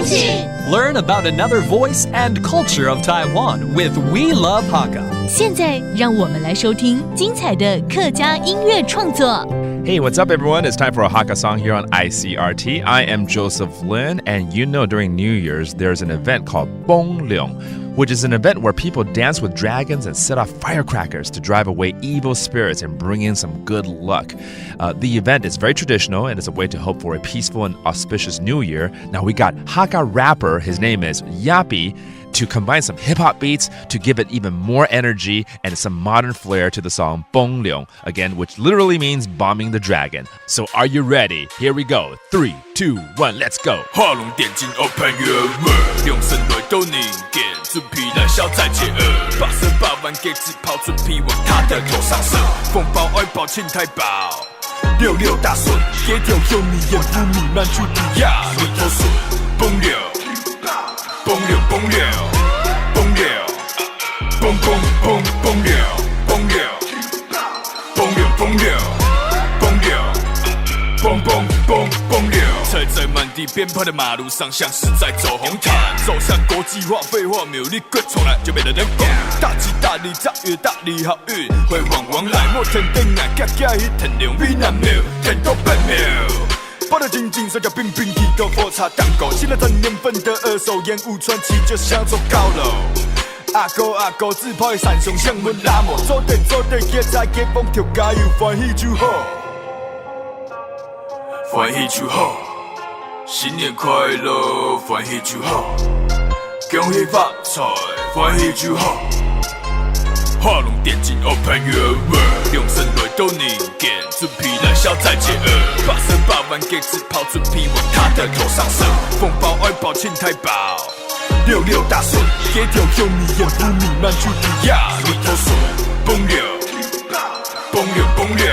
同情 Learn about another voice and culture of Taiwan with We Love Hakka. 现在让我们来收听精彩的客家音乐创作。Hey, what's up, everyone? It's time for a Hakka song here on ICRT. I am Joseph Lin, and you know during New Year's, there's an event called Bong Leong, which is an event where people dance with dragons and set off firecrackers to drive away evil spirits and bring in some good luck. The event is very traditional, and it's a way to hope for a peaceful and auspicious New Year. Now, we got Hakka rapper, his name is Yapi, to combine some hip-hop beats to give it even more energy and some modern flair to the song Bong Leong, again, which literally means bombing the dragon. So are you ready? Here we go. 3, 2, 1, let's go. 画龙点睛 Open your world 用神来都凝结准备来消灾解厄把身把万给自抛准备往他的头上射风暴爱宝庆太保六六大顺给条有你眼不弥漫出地呀你头顺崩流崩流崩流崩流崩崩崩崩流崩流崩流崩流崩流蹦蹦蹦蹦流，踩在满地鞭炮的马路上，像是在走红毯。走向国际化，废话没有立刻从来就没人能讲。大吉大利，炸月大利，好运会往往来。莫天灯啊，家家一天亮，比南庙天都变妙。包得紧紧，手脚冰冰，提高火柴蛋糕。吸了3年份的二手烟雾传奇，就像座高楼。阿哥阿哥，自拍闪熊像阮拉莫，做对做对，结在结风跳加油，欢喜就好。欢喜就好，新年快乐，欢喜就好，恭喜发财，欢喜就好。画龙点睛 ，Open your world， 用神来都凝结，准备来消灾解厄，把身把万给自抛，准备往他的头上射。风暴爱宝庆太保，六六大顺，给条有你眼不弥漫出地呀，你头顺，崩流，崩流崩流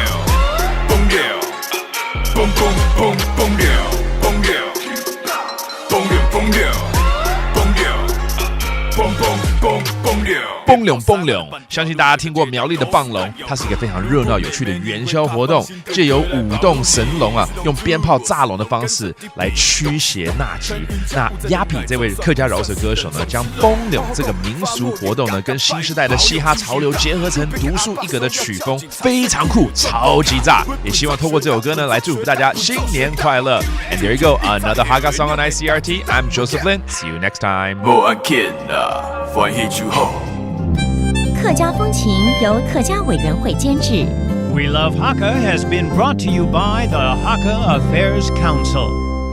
崩流。蹦蹦蹦蹦流，蹦流，蹦流蹦流，蹦流，蹦蹦蹦蹦流。蹦龙蹦龙，相信大家听过苗栗的棒龙，它是一个非常热闹有趣的元宵活动，借由舞动神龙啊，用鞭炮炸龙的方式来驱邪纳吉。那亚比这位客家饶舌歌手呢，将蹦龙这个民俗活动呢，跟新时代的嘻哈潮流结合成独树一格的曲风，非常酷，超级炸！也希望透过这首歌呢，来祝福大家新年快乐。And there you go, another Hakka song on ICRT. I'm Joseph Lin. See you next time. 无安见啊，欢喜就好。客家风情由客家委员会监制。 We Love Hakka has been brought to you by the Hakka Affairs Council.